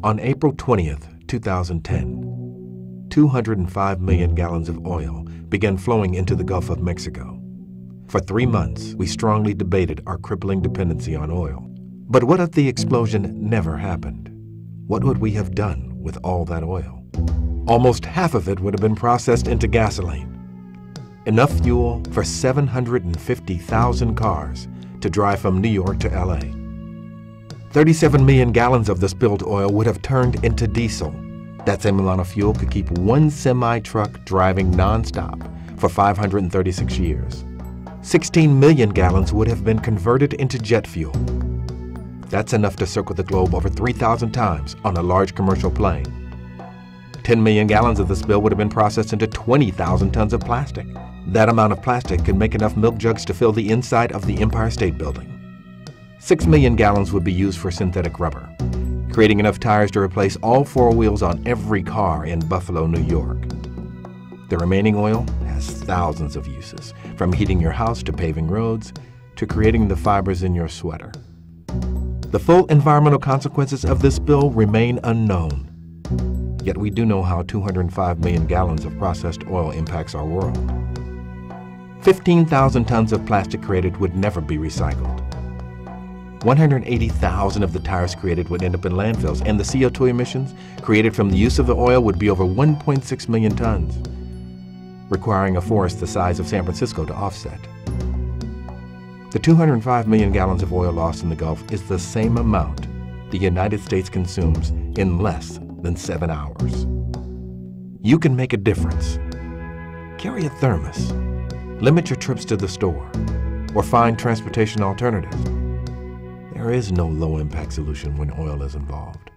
On April 20th, 2010, 205 million gallons of oil began flowing into the Gulf of Mexico. For 3 months, we strongly debated our crippling dependency on oil. But what if the explosion never happened? What would we have done with all that oil? Almost half of it would have been processed into gasoline. Enough fuel for 750,000 cars to drive from New York to LA. 37 million gallons of the spilled oil would have turned into diesel. That same amount of fuel could keep one semi-truck driving nonstop for 536 years. 16 million gallons would have been converted into jet fuel. That's enough to circle the globe over 3,000 times on a large commercial plane. 10 million gallons of the spill would have been processed into 20,000 tons of plastic. That amount of plastic could make enough milk jugs to fill the inside of the Empire State Building. 6 million gallons would be used for synthetic rubber, creating enough tires to replace all 4 wheels on every car in Buffalo, New York. The remaining oil has thousands of uses, from heating your house to paving roads to creating the fibers in your sweater. The full environmental consequences of this spill remain unknown. Yet we do know how 205 million gallons of processed oil impacts our world. 15,000 tons of plastic created would never be recycled. 180,000 of the tires created would end up in landfills, and the CO2 emissions created from the use of the oil would be over 1.6 million tons, requiring a forest the size of San Francisco to offset. The 205 million gallons of oil lost in the Gulf is the same amount the United States consumes in less than 7 hours. You can make a difference. Carry a thermos, limit your trips to the store, or find transportation alternatives. There is no low-impact solution when oil is involved.